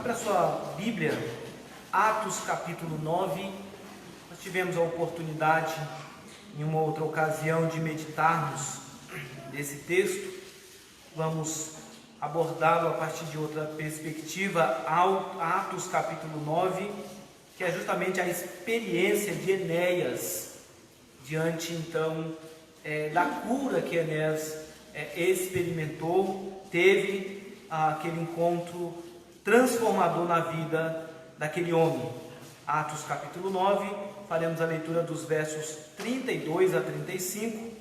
Abra sua Bíblia, Atos capítulo 9. Nós tivemos a oportunidade, em uma outra ocasião, de meditarmos nesse texto. Vamos abordá-lo a partir de outra perspectiva, Atos capítulo 9, que é justamente a experiência de Enéas, diante então da cura que Enéas experimentou, teve aquele encontro transformador na vida daquele homem. Atos capítulo 9, faremos a leitura dos versos 32 a 35.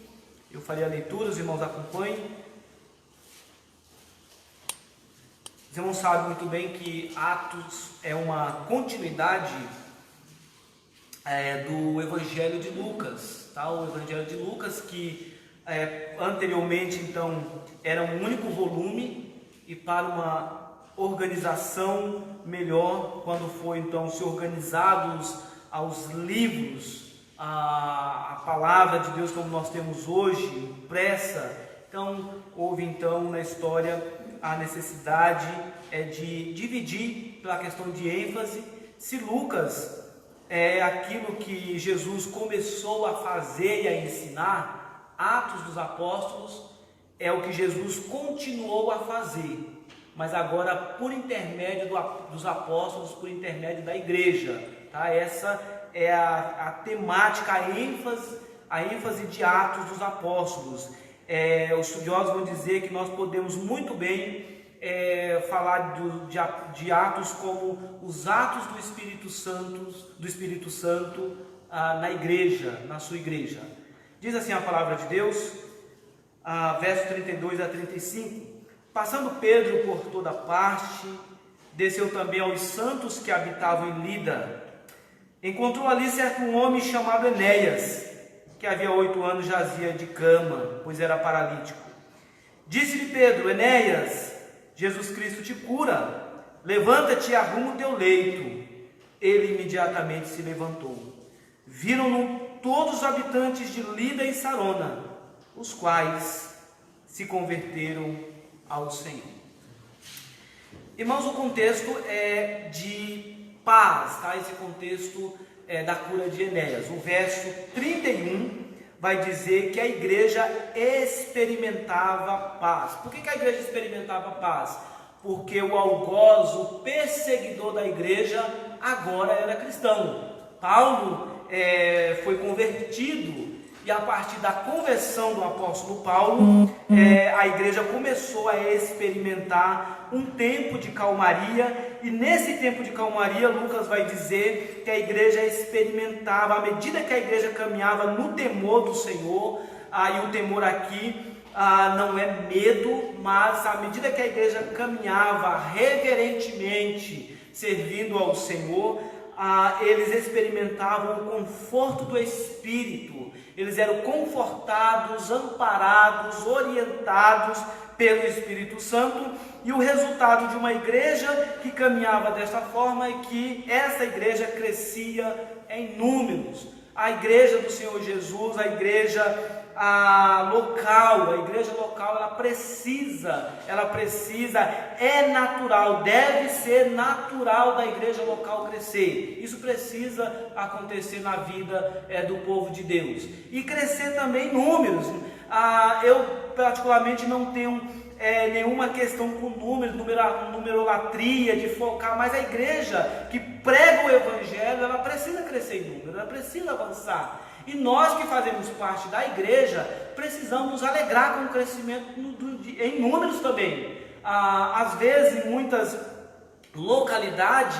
Eu farei a leitura, os irmãos acompanhem. Os irmãos sabem muito bem que Atos é uma continuidade do Evangelho de Lucas, tá? O Evangelho de Lucas, que anteriormente então era um único volume, e para uma organização melhor, quando foi então se organizados aos livros, a palavra de Deus como nós temos hoje, impressa, então houve então na história a necessidade de dividir pela questão de ênfase. Se Lucas é aquilo que Jesus começou a fazer e a ensinar, Atos dos Apóstolos é o que Jesus continuou a fazer, mas agora por intermédio dos apóstolos, por intermédio da igreja, tá? Essa é a temática, a ênfase de Atos dos Apóstolos. Os estudiosos vão dizer que nós podemos muito bem falar de Atos como os atos do Espírito Santo na igreja, na sua igreja. Diz assim a palavra de Deus, versos 32 a 35. Passando Pedro por toda parte, desceu também aos santos que habitavam em Lida. Encontrou ali certo homem chamado Enéas, que havia 8 anos jazia de cama, pois era paralítico. Disse-lhe Pedro: Enéas, Jesus Cristo te cura, levanta-te e arruma o teu leito. Ele imediatamente se levantou. Viram-no todos os habitantes de Lida e Sarona, os quais se converteram ao Senhor. Irmãos, o contexto é de paz, tá? Esse contexto da cura de Enéas. O verso 31 vai dizer que a igreja experimentava paz. Por que a igreja experimentava paz? Porque o algoz, o perseguidor da igreja, agora era cristão. Paulo foi convertido, e a partir da conversão do apóstolo Paulo, a igreja começou a experimentar um tempo de calmaria, e nesse tempo de calmaria, Lucas vai dizer que a igreja experimentava, à medida que a igreja caminhava no temor do Senhor, e o temor aqui não é medo, mas à medida que a igreja caminhava reverentemente, servindo ao Senhor, eles experimentavam o conforto do Espírito. Eles eram confortados, amparados, orientados pelo Espírito Santo, e o resultado de uma igreja que caminhava desta forma é que essa igreja crescia em números. A igreja do Senhor Jesus, a igreja local, ela precisa, é natural, deve ser natural da igreja local crescer. Isso precisa acontecer na vida do povo de Deus. E crescer também em números. Eu particularmente não tenho nenhuma questão com números, numerolatria, de focar, mas a igreja que prega o Evangelho, ela precisa crescer em números, ela precisa avançar. E nós que fazemos parte da igreja, precisamos nos alegrar com o crescimento em números também. Às vezes, em muitas localidades,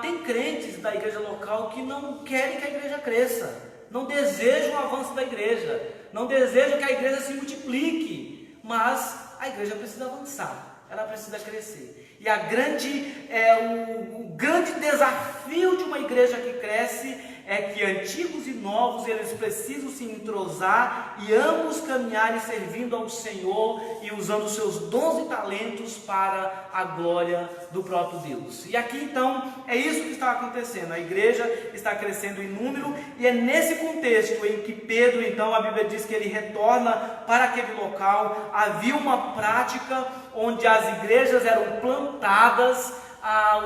tem crentes da igreja local que não querem que a igreja cresça, não desejam o avanço da igreja, não desejam que a igreja se multiplique, mas a igreja precisa avançar, ela precisa crescer. E o grande desafio de uma igreja que cresce é que antigos e novos, eles precisam se entrosar e ambos caminharem servindo ao Senhor e usando os seus dons e talentos para a glória do próprio Deus. E aqui então é isso que está acontecendo. A igreja está crescendo em número, e é nesse contexto em que Pedro, então, a Bíblia diz que ele retorna para aquele local. Havia uma prática onde as igrejas eram plantadas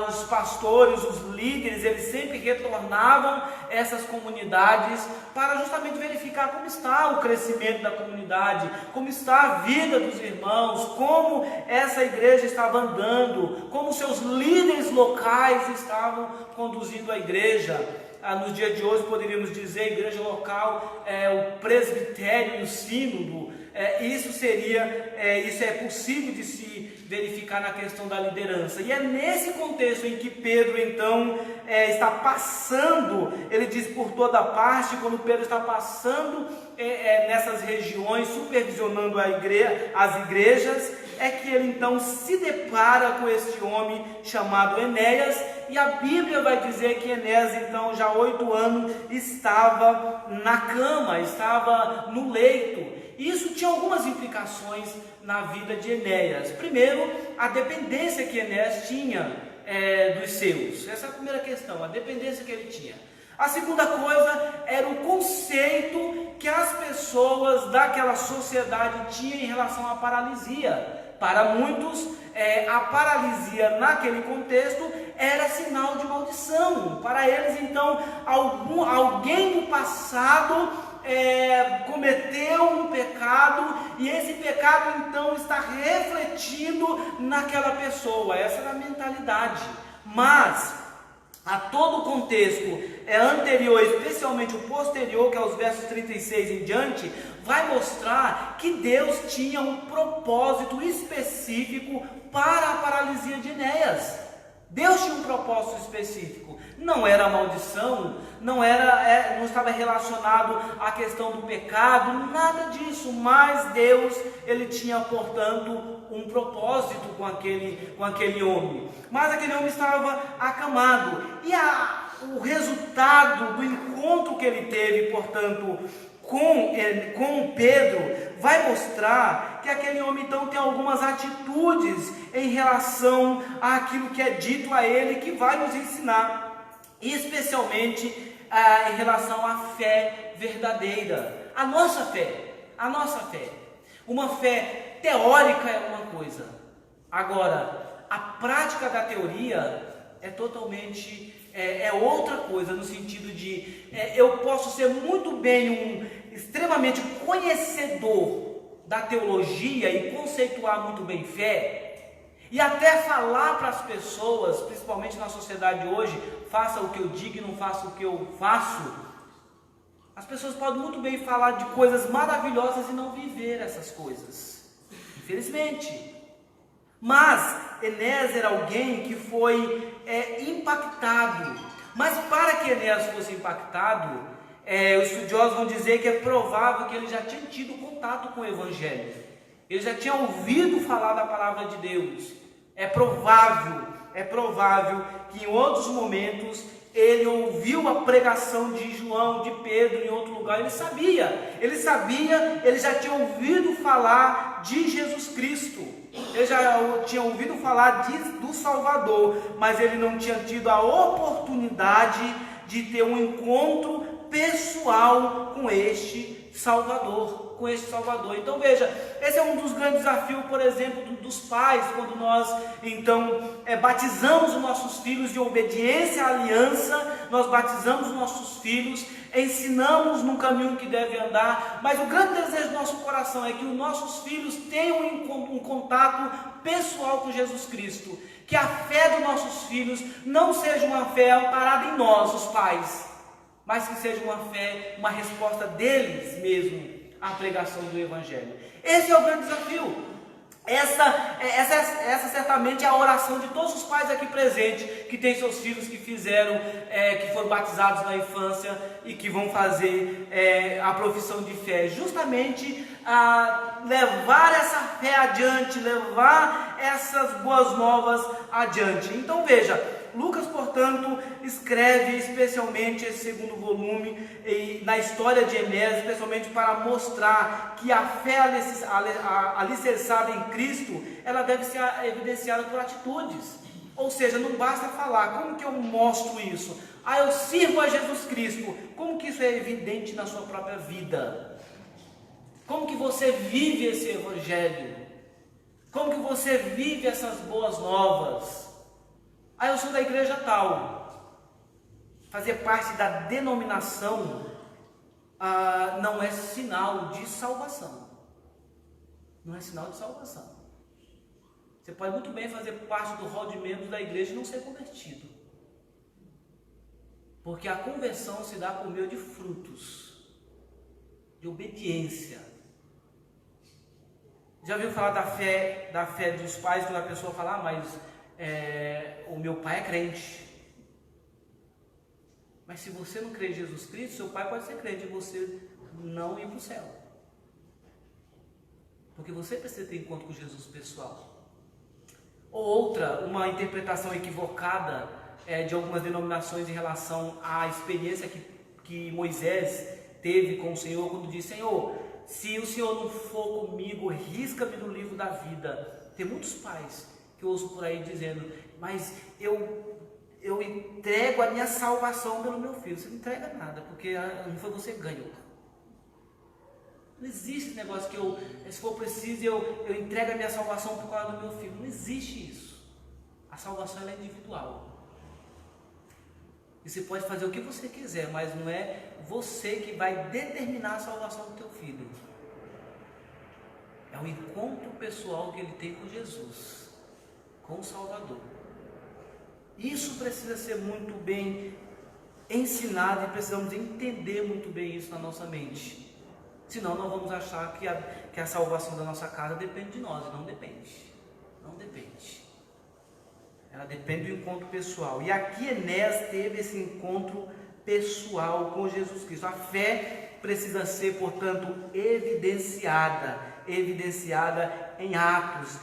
os pastores, os líderes, eles sempre retornavam essas comunidades para justamente verificar como está o crescimento da comunidade, como está a vida dos irmãos, como essa igreja estava andando, como seus líderes locais estavam conduzindo a igreja. Nos dias de hoje poderíamos dizer, a igreja local é o presbitério e o sínodo. Isso é possível de se verificar na questão da liderança. E é nesse contexto em que Pedro então está passando, ele diz por toda parte, quando Pedro está passando nessas regiões, supervisionando as igrejas, é que ele então se depara com este homem chamado Enéas, e a Bíblia vai dizer que Enéas então já há 8 anos estava na cama, estava no leito. Isso tinha algumas implicações na vida de Enéas. Primeiro, a dependência que Enéas tinha dos seus. Essa é a primeira questão, a dependência que ele tinha. A segunda coisa era o conceito que as pessoas daquela sociedade tinham em relação à paralisia. Para muitos, a paralisia naquele contexto era sinal de maldição. Para eles, então, alguém no passado cometeu um pecado, e esse pecado então está refletindo naquela pessoa. Essa era a mentalidade. Mas a todo o contexto anterior, especialmente o posterior, que é os versos 36 em diante, vai mostrar que Deus tinha um propósito específico para a paralisia de Enéas. Deus tinha um propósito específico. Não era maldição, não estava relacionado à questão do pecado, nada disso, mas Deus, ele tinha, portanto, um propósito com aquele homem. Mas aquele homem estava acamado, e o resultado do encontro que ele teve, portanto, com Pedro, vai mostrar que aquele homem então tem algumas atitudes em relação àquilo que é dito a ele, que vai nos ensinar, especialmente em relação à fé verdadeira, a nossa fé. Uma fé teórica é uma coisa, agora a prática da teoria é totalmente outra coisa, no sentido de eu posso ser muito bem extremamente conhecedor da teologia e conceituar muito bem fé, e até falar para as pessoas, principalmente na sociedade hoje, faça o que eu digo e não faça o que eu faço. As pessoas podem muito bem falar de coisas maravilhosas e não viver essas coisas, infelizmente. Mas Enéas era alguém que foi impactado. Mas para que Enéas fosse impactado, os estudiosos vão dizer que é provável que ele já tinha tido contato com o Evangelho. Ele já tinha ouvido falar da palavra de Deus. É provável que em outros momentos ele ouviu a pregação de João, de Pedro em outro lugar. Ele já tinha ouvido falar de Jesus Cristo. Ele já tinha ouvido falar do Salvador, mas ele não tinha tido a oportunidade de ter um encontro pessoal com este Salvador. Então veja, esse é um dos grandes desafios, por exemplo, dos pais, quando nós então batizamos os nossos filhos de obediência à aliança. Nós batizamos os nossos filhos, ensinamos no caminho que deve andar, mas o grande desejo do nosso coração é que os nossos filhos tenham um contato pessoal com Jesus Cristo, que a fé dos nossos filhos não seja uma fé amparada em nós, os pais, mas que seja uma fé, uma resposta deles mesmo à pregação do Evangelho. Esse é o grande desafio. Essa certamente é a oração de todos os pais aqui presentes, que têm seus filhos que foram batizados na infância e que vão fazer a profissão de fé, justamente a levar essa fé adiante, levar essas boas novas adiante. Então veja, Lucas, portanto, escreve especialmente esse segundo volume na história de Enéas, especialmente para mostrar que a fé alicerçada em Cristo, ela deve ser evidenciada por atitudes. Ou seja, não basta falar. Como que eu mostro isso? Eu sirvo a Jesus Cristo. Como que isso é evidente na sua própria vida? Como que você vive esse Evangelho? Como que você vive essas boas novas? Ah, eu sou da igreja tal. Fazer parte da denominação não é sinal de salvação. Não é sinal de salvação. Você pode muito bem fazer parte do rol de membros da igreja e não ser convertido. Porque a conversão se dá por meio de frutos, de obediência. Já ouviu falar da fé dos pais, quando a pessoa fala, mas o meu pai é crente. Mas se você não crê em Jesus Cristo, seu pai pode ser crente e você não ir para o céu. Porque você precisa ter encontro com Jesus pessoal. Ou outra, uma interpretação equivocada de algumas denominações em relação à experiência que Moisés teve com o Senhor, quando disse, Senhor, se o Senhor não for comigo, risca-me do livro da vida. Tem muitos pais que eu ouço por aí dizendo, mas eu entrego a minha salvação pelo meu filho. Você não entrega nada, porque não foi você que ganhou. Não existe esse negócio que se for preciso, eu entrego a minha salvação por causa do meu filho. Não existe isso. A salvação ela é individual. E você pode fazer o que você quiser, mas não é você que vai determinar a salvação do teu filho. É o encontro pessoal que ele tem com Jesus, com o Salvador. Isso precisa ser muito bem ensinado e precisamos entender muito bem isso na nossa mente. Senão nós vamos achar que a salvação da nossa casa depende de nós. E não depende. Não depende. Ela depende do encontro pessoal. E aqui Enéas teve esse encontro pessoal com Jesus Cristo. A fé precisa ser, portanto, evidenciada em atos.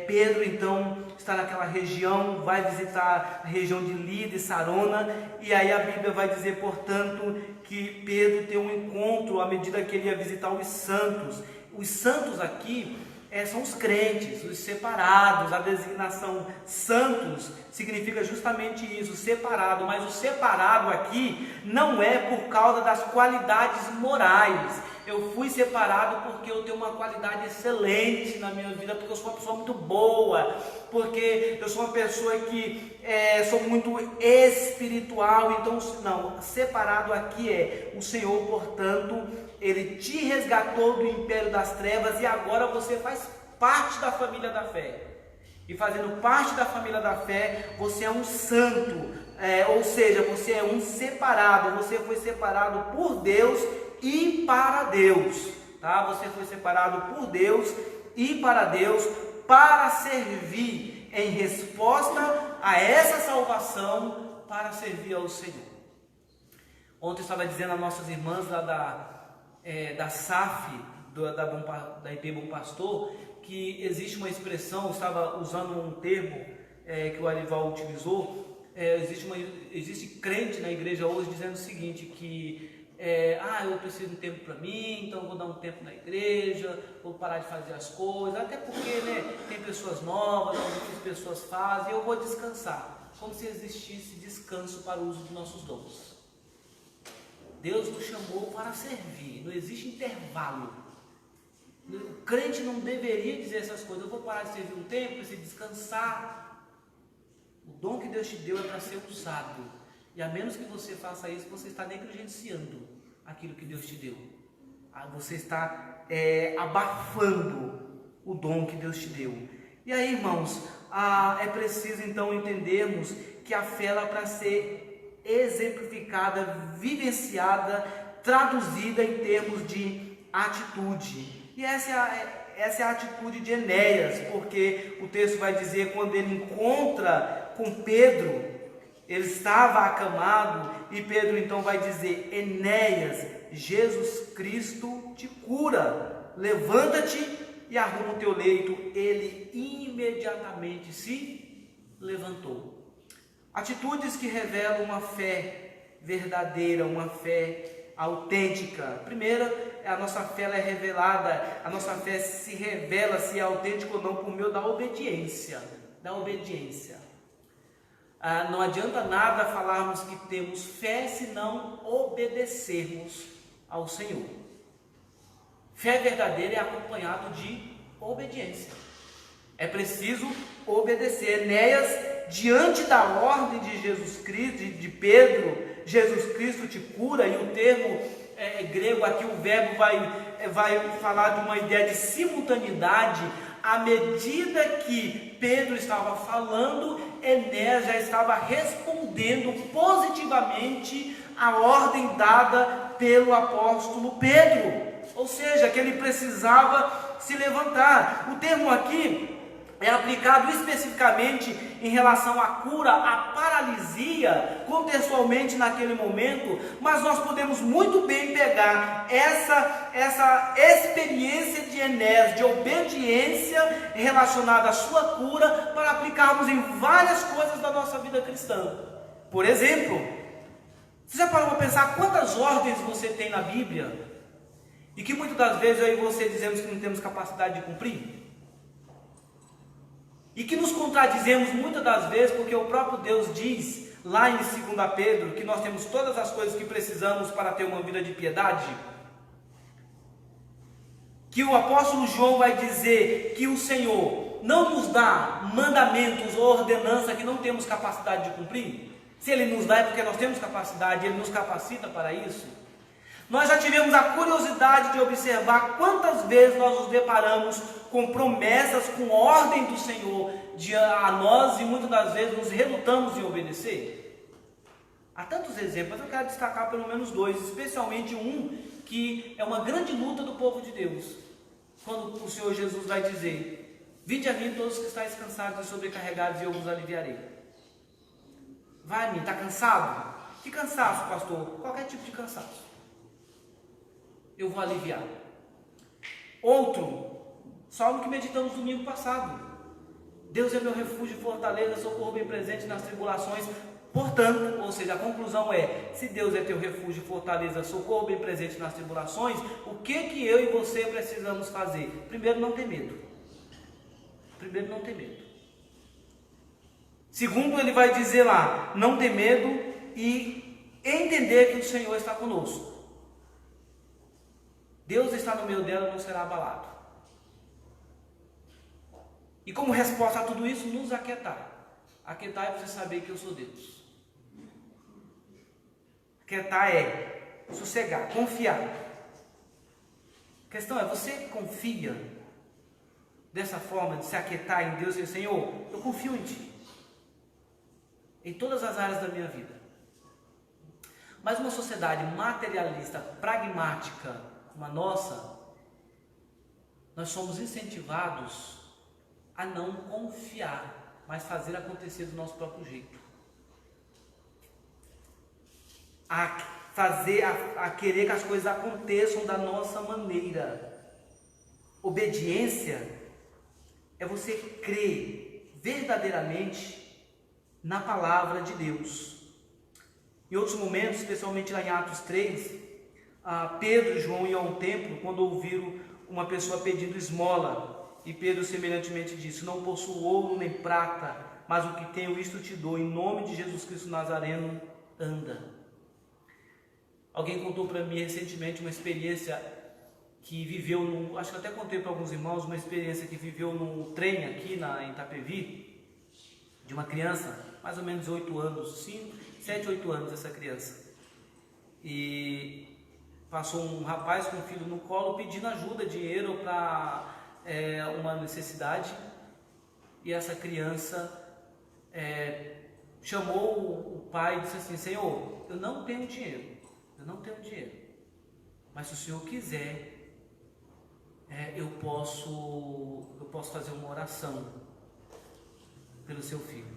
Pedro então está naquela região, vai visitar a região de Lida e Sarona, e aí a Bíblia vai dizer, portanto, que Pedro tem um encontro à medida que ele ia visitar os santos. Os santos aqui são os crentes, os separados. A designação santos significa justamente isso, separado, mas o separado aqui não é por causa das qualidades morais. Eu fui separado porque eu tenho uma qualidade excelente na minha vida, porque eu sou uma pessoa muito boa, porque eu sou uma pessoa que sou muito espiritual. Então, não, separado aqui o Senhor, portanto, Ele te resgatou do império das trevas e agora você faz parte da família da fé. E fazendo parte da família da fé, você é um santo, ou seja, você é um separado, você foi separado por Deus e para Deus, tá? Você foi separado por Deus e para Deus, para servir em resposta a essa salvação, para servir ao Senhor. Ontem eu estava dizendo às nossas irmãs lá da SAF, da IP Bom Pastor, que existe uma expressão, eu estava usando um termo que o Arival utilizou, existe crente na igreja hoje dizendo o seguinte, que eu preciso de um tempo para mim, então vou dar um tempo na igreja, vou parar de fazer as coisas, até porque tem pessoas novas, algumas pessoas fazem, eu vou descansar, como se existisse descanso para o uso dos nossos dons. Deus nos chamou para servir, não existe intervalo. O crente não deveria dizer essas coisas, eu vou parar de servir um tempo, preciso descansar. O dom que Deus te deu é para ser usado. E a menos que você faça isso, você está negligenciando aquilo que Deus te deu. Você está abafando o dom que Deus te deu. E aí, irmãos, é preciso então entendermos que a fé é para ser exemplificada, vivenciada, traduzida em termos de atitude. E essa é a atitude de Enéas, porque o texto vai dizer, quando ele encontra com Pedro, ele estava acamado, e Pedro então vai dizer, Enéas, Jesus Cristo te cura, levanta-te e arruma o teu leito. Ele imediatamente se levantou. Atitudes que revelam uma fé verdadeira, uma fé autêntica. Primeiro, a nossa fé é revelada, a nossa fé se revela se é autêntica ou não por meio da obediência. Não adianta nada falarmos que temos fé se não obedecermos ao Senhor. Fé verdadeira é acompanhado de obediência. É preciso obedecer. Enéas diante da ordem de Jesus Cristo, de Pedro, Jesus Cristo te cura, e o termo grego aqui, o verbo vai falar de uma ideia de simultaneidade. À medida que Pedro estava falando, Enéas já estava respondendo positivamente à ordem dada pelo apóstolo Pedro, ou seja, que ele precisava se levantar. O termo aqui é aplicado especificamente em relação à cura, à paralisia, contextualmente naquele momento, mas nós podemos muito bem pegar essa experiência de Enéas, de obediência relacionada à sua cura, para aplicarmos em várias coisas da nossa vida cristã. Por exemplo, você já parou para pensar quantas ordens você tem na Bíblia, e que muitas das vezes eu e você dizemos que não temos capacidade de cumprir? E que nos contradizemos muitas das vezes, porque o próprio Deus diz lá em 2 Pedro que nós temos todas as coisas que precisamos para ter uma vida de piedade. Que o apóstolo João vai dizer que o Senhor não nos dá mandamentos ou ordenança que não temos capacidade de cumprir. Se Ele nos dá é porque nós temos capacidade, Ele nos capacita para isso. Nós já tivemos a curiosidade de observar quantas vezes nós nos deparamos com promessas, com ordem do Senhor a nós, e muitas das vezes nos relutamos em obedecer. Há tantos exemplos, eu quero destacar pelo menos dois, especialmente um que é uma grande luta do povo de Deus, quando o Senhor Jesus vai dizer: vinde a mim todos que estáis cansados e sobrecarregados, e eu vos aliviarei. Vai a mim, está cansado? Que cansaço, pastor? Qualquer tipo de cansaço, eu vou aliviar. Outro, salmo que meditamos domingo passado: Deus é meu refúgio e fortaleza, socorro bem presente nas tribulações. Portanto, ou seja, a conclusão é: se Deus é teu refúgio e fortaleza, socorro bem presente nas tribulações, o que eu e você precisamos fazer? Primeiro, não ter medo. Primeiro, não ter medo. Segundo, ele vai dizer lá: não ter medo e entender que o Senhor está conosco. Deus está no meio dela, não será abalado. E como resposta a tudo isso, nos aquietar. Aquietar é você saber que eu sou Deus. Aquietar é sossegar, confiar. A questão é: você confia dessa forma de se aquietar em Deus e dizer: Senhor, eu confio em Ti, em todas as áreas da minha vida. Mas uma sociedade materialista, pragmática, como a nossa, nós somos incentivados a não confiar, mas fazer acontecer do nosso próprio jeito. A querer que as coisas aconteçam da nossa maneira. Obediência é você crer verdadeiramente na palavra de Deus. Em outros momentos, especialmente lá em Atos 3, Pedro e João iam ao templo quando ouviram uma pessoa pedindo esmola, e Pedro semelhantemente disse: não possuo ouro nem prata, mas o que tenho isto te dou, em nome de Jesus Cristo Nazareno, anda. Alguém contou para mim recentemente uma experiência que viveu, acho que até contei para alguns irmãos, uma experiência que viveu no trem aqui em Itapevi, de uma criança, mais ou menos 8 anos, 7, 8 anos essa criança, e passou um rapaz com um filho no colo pedindo ajuda, dinheiro para uma necessidade, e essa criança chamou o pai e disse assim: Senhor, eu não tenho dinheiro, mas se o Senhor quiser, eu posso fazer uma oração pelo seu filho.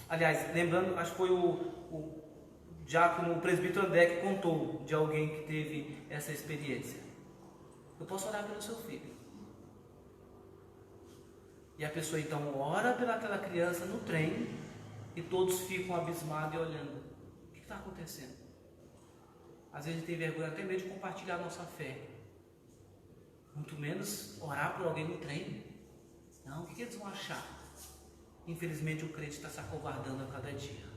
Aliás, lembrando, acho que foi o diácono, o presbítero André, que contou de alguém que teve essa experiência. Eu posso orar pelo seu filho. E a pessoa então ora pelaquela criança no trem, e todos ficam abismados e olhando. O que está acontecendo? Às vezes a gente tem vergonha, até mesmo de compartilhar a nossa fé. Muito menos orar por alguém no trem. Não, o que eles vão achar? Infelizmente o crente está se acovardando a cada dia.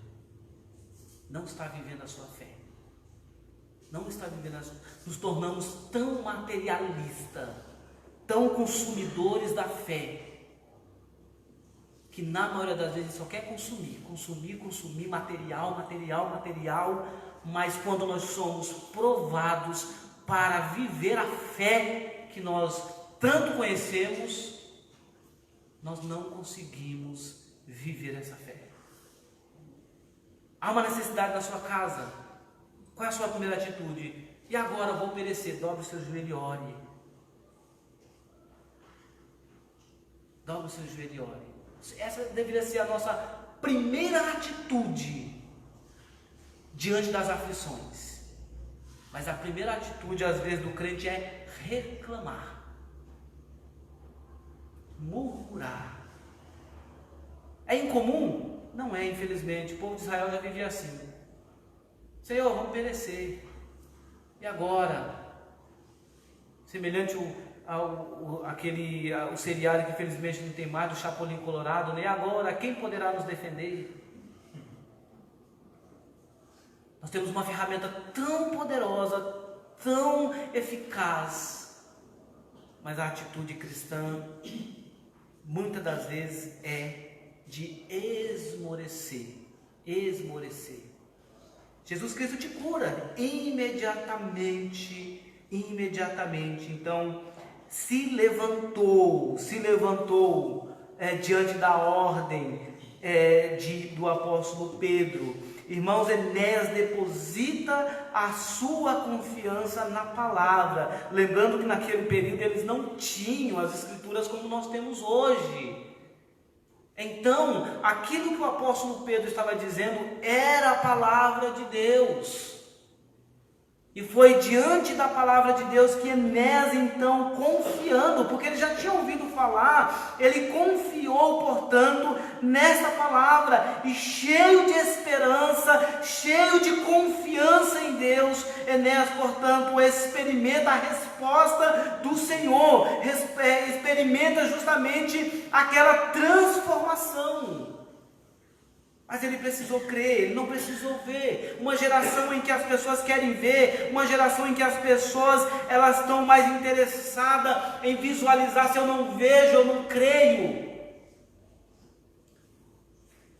Não está vivendo a sua fé. Não está vivendo a sua... Nos tornamos tão materialistas, tão consumidores da fé, que na maioria das vezes só quer consumir, material, mas quando nós somos provados para viver a fé que nós tanto conhecemos, nós não conseguimos viver essa fé. Há uma necessidade na sua casa. Qual é a sua primeira atitude? E agora vou perecer. Dobre o seu joelho e ore. Dobre o seu joelho e ore. Essa deveria ser a nossa primeira atitude diante das aflições. Mas a primeira atitude, às vezes, do crente é reclamar, murmurar. É incomum? Não é, infelizmente. O povo de Israel já vivia assim. Senhor, vamos perecer. E agora? Semelhante ao seriado que infelizmente não tem mais, do Chapolin Colorado, né? E agora, quem poderá nos defender? Nós temos uma ferramenta tão poderosa, tão eficaz, mas a atitude cristã, muitas das vezes, é de esmorecer. Jesus Cristo te cura imediatamente. Então, se levantou diante da ordem do apóstolo Pedro. Irmãos, Enéas deposita a sua confiança na palavra, lembrando que naquele período eles não tinham as escrituras como nós temos hoje. Então, aquilo que o apóstolo Pedro estava dizendo era a palavra de Deus. E foi diante da palavra de Deus que Enéas, então, confiando, porque ele já tinha ouvido falar, ele confiou, portanto, nessa palavra, e cheio de esperança, cheio de confiança em Deus, Enéas, portanto, experimenta a resposta do Senhor, experimenta justamente aquela transformação. Mas ele precisou crer, ele não precisou ver. Uma geração em que as pessoas querem ver, uma geração em que as pessoas elas estão mais interessadas em visualizar. Se eu não vejo, eu não creio.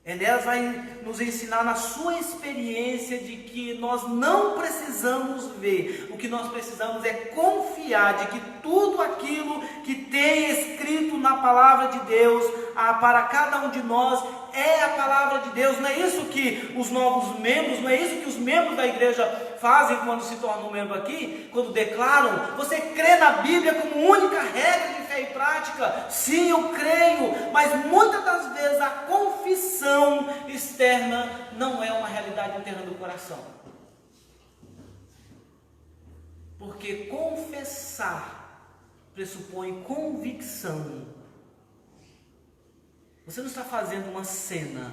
Enéas vai nos ensinar na sua experiência de que nós não precisamos ver. O que nós precisamos é confiar de que tudo aquilo que tem escrito na palavra de Deus para cada um de nós é a palavra de Deus. Não é isso que os novos membros, não é isso que os membros da igreja fazem quando se tornam membro aqui, quando declaram: você crê na Bíblia como única regra de fé e prática? Sim, eu creio, mas muitas das vezes a confissão externa não é uma realidade interna do coração. Porque confessar pressupõe convicção. Você não está fazendo uma cena,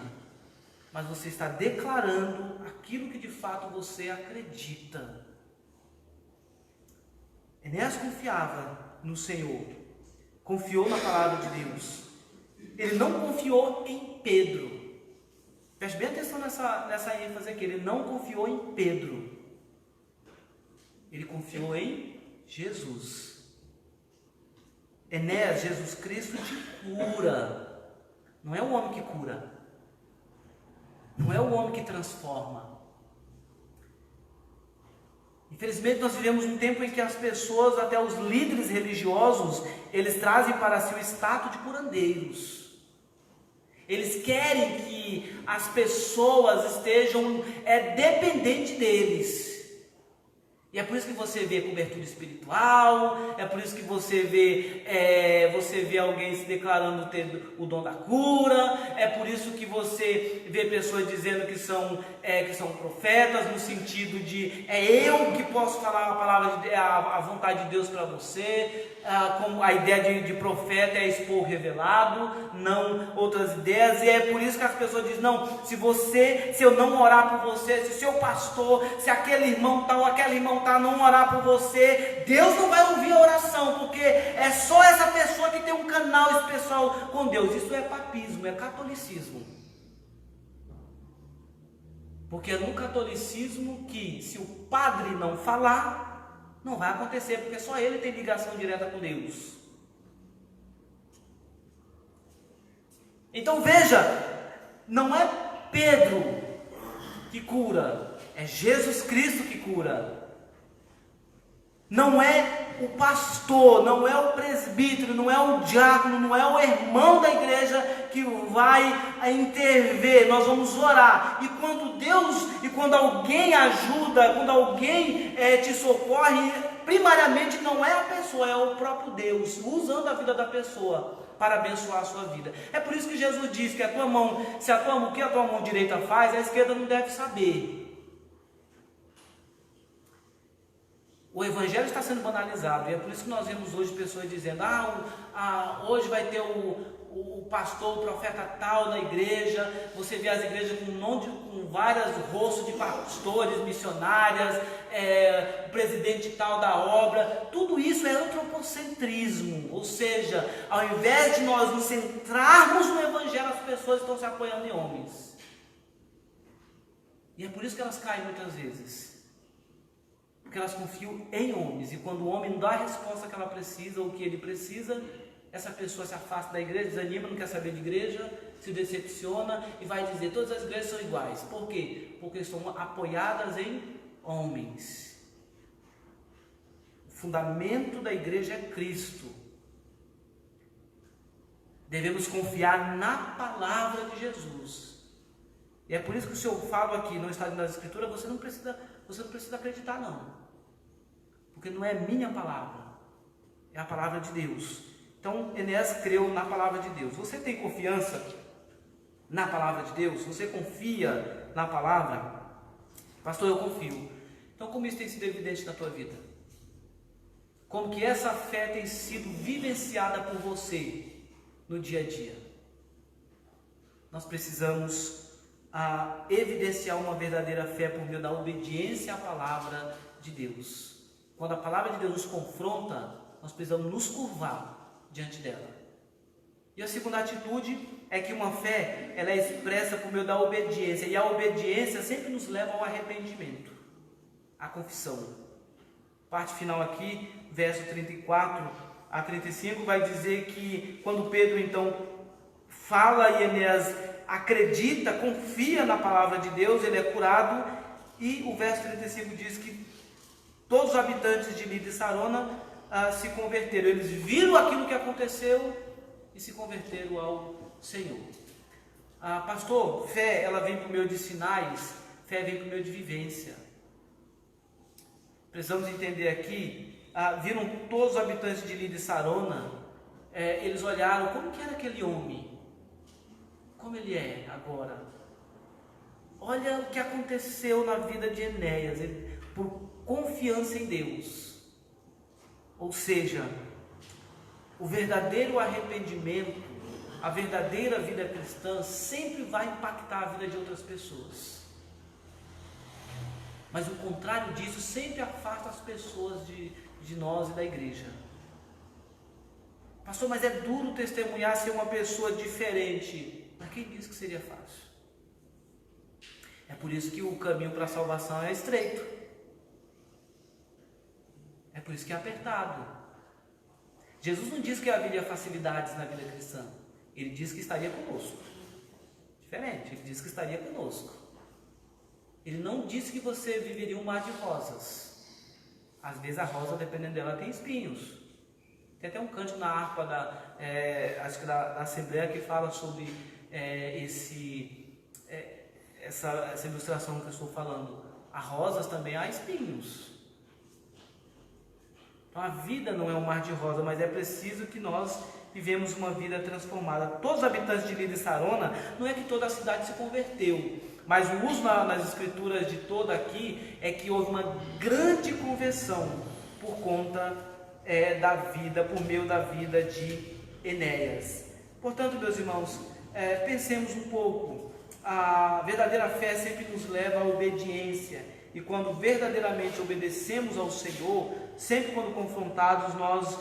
mas você está declarando aquilo que de fato você acredita. Enéas confiava no Senhor, confiou na palavra de Deus. Ele não confiou em Pedro. Preste bem atenção nessa ênfase aqui. Ele não confiou em Pedro. Ele confiou em Jesus. Enéas, Jesus Cristo te cura. Não é o homem que cura. Não é o homem que transforma. Infelizmente nós vivemos um tempo em que as pessoas, até os líderes religiosos, eles trazem para si o status de curandeiros. Eles querem que as pessoas estejam dependentes deles. E é por isso que você vê cobertura espiritual, é por isso que você vê alguém se declarando ter o dom da cura, é por isso que você vê pessoas dizendo que são profetas, no sentido de eu que posso falar a palavra, a vontade de Deus para você. Como a ideia de profeta é expor o revelado, não outras ideias. E é por isso que as pessoas dizem: não, se eu não orar por você, se o seu pastor, se aquele irmão tal, aquela irmã tal não orar por você, Deus não vai ouvir a oração, porque é só essa pessoa que tem um canal especial com Deus. Isso é papismo, é catolicismo. Porque é no catolicismo que, se o padre não falar, não vai acontecer, porque só ele tem ligação direta com Deus. Então veja, não é Pedro que cura, é Jesus Cristo que cura. Não é o pastor, não é o presbítero, não é o diácono, não é o irmão da igreja que vai intervir. Nós vamos orar. E quando alguém ajuda, quando alguém te socorre, primariamente não é a pessoa, é o próprio Deus, usando a vida da pessoa para abençoar a sua vida. É por isso que Jesus diz que o que a tua mão direita faz, a esquerda não deve saber. O evangelho está sendo banalizado, e é por isso que nós vemos hoje pessoas dizendo, hoje vai ter o pastor, o profeta tal na igreja. Você vê as igrejas com vários rostos de pastores, missionárias, o presidente tal da obra. Tudo isso é antropocentrismo, ou seja, ao invés de nós nos centrarmos no evangelho, as pessoas estão se apoiando em homens. E é por isso que elas caem muitas vezes. Porque elas confiam em homens, e quando o homem não dá a resposta que ela precisa, ou que ele precisa, essa pessoa se afasta da igreja, desanima, não quer saber de igreja, se decepciona e vai dizer, todas as igrejas são iguais. Por quê? Porque estão apoiadas em homens. O fundamento da igreja é Cristo. Devemos confiar na palavra de Jesus. E é por isso que se eu falo aqui, não está nas escrituras, você não precisa acreditar não. Porque não é minha palavra, é a palavra de Deus. Então Enéas creu na palavra de Deus. Você tem confiança na palavra de Deus? Você confia na palavra? Pastor, eu confio. Então como isso tem sido evidente na tua vida? Como que essa fé tem sido vivenciada por você no dia a dia? Nós precisamos evidenciar uma verdadeira fé por meio da obediência à palavra de Deus. Quando a palavra de Deus nos confronta, nós precisamos nos curvar diante dela. E a segunda atitude é que uma fé, ela é expressa por meio da obediência, e a obediência sempre nos leva ao arrependimento, à confissão. Parte final aqui, verso 34 a 35, vai dizer que quando Pedro então fala e Enéas acredita, confia na palavra de Deus, ele é curado. E o verso 35 diz que todos os habitantes de Lida e Sarona se converteram. Eles viram aquilo que aconteceu e se converteram ao Senhor. Pastor, fé, ela vem por meio de sinais, fé vem por meio de vivência. Precisamos entender aqui, viram todos os habitantes de Lida e Sarona, eles olharam, como que era aquele homem? Como ele é agora? Olha o que aconteceu na vida de Enéas, por confiança em Deus. Ou seja, o verdadeiro arrependimento, a verdadeira vida cristã sempre vai impactar a vida de outras pessoas. Mas o contrário disso sempre afasta as pessoas de nós e da igreja. Pastor, mas é duro testemunhar ser uma pessoa diferente. Mas quem disse que seria fácil? É por isso que o caminho para a salvação é estreito. É por isso que é apertado. Jesus não disse que haveria facilidades na vida cristã. Ele disse que estaria conosco. Diferente, ele disse que estaria conosco. Ele não disse que você viveria um mar de rosas. Às vezes a rosa, dependendo dela, tem espinhos. Tem até um cântico na harpa acho que da Assembleia que fala sobre essa ilustração que eu estou falando. A rosas também há espinhos. Então a vida não é um mar de rosa, mas é preciso que nós vivemos uma vida transformada. Todos os habitantes de Lida e Sarona, não é que toda a cidade se converteu, mas o uso nas escrituras de toda aqui é que houve uma grande conversão por conta por meio da vida de Enéas. Portanto, meus irmãos, pensemos um pouco. A verdadeira fé sempre nos leva à obediência, e quando verdadeiramente obedecemos ao Senhor, sempre quando confrontados, nós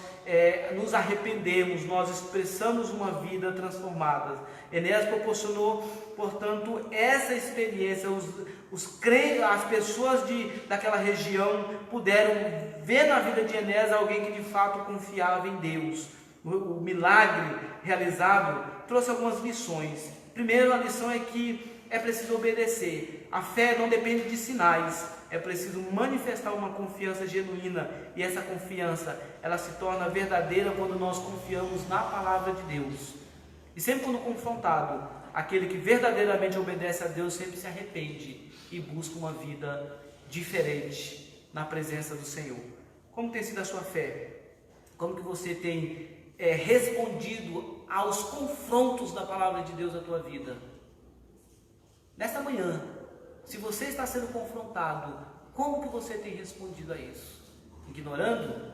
nos arrependemos, nós expressamos uma vida transformada. Enéas proporcionou, portanto, essa experiência. As pessoas daquela região puderam ver na vida de Enéas alguém que de fato confiava em Deus. o milagre realizado, trouxe algumas lições. Primeiro, a lição é que é preciso obedecer. A fé não depende de sinais. É preciso manifestar uma confiança genuína. E essa confiança, ela se torna verdadeira quando nós confiamos na palavra de Deus. E sempre quando confrontado, aquele que verdadeiramente obedece a Deus sempre se arrepende e busca uma vida diferente na presença do Senhor. Como tem sido a sua fé? Como que você tem respondido aos confrontos da palavra de Deus na tua vida? Nesta manhã, se você está sendo confrontado, como que você tem respondido a isso? Ignorando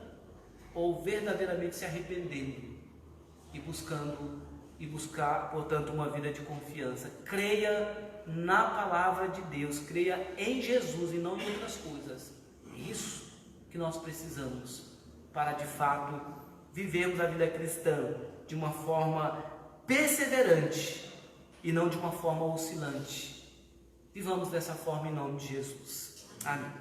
ou verdadeiramente se arrependendo e buscar, portanto, uma vida de confiança? Creia na palavra de Deus, creia em Jesus e não em outras coisas. É isso que nós precisamos para, de fato, vivermos a vida cristã de uma forma perseverante e não de uma forma oscilante. Vivamos dessa forma em nome de Jesus. Amém.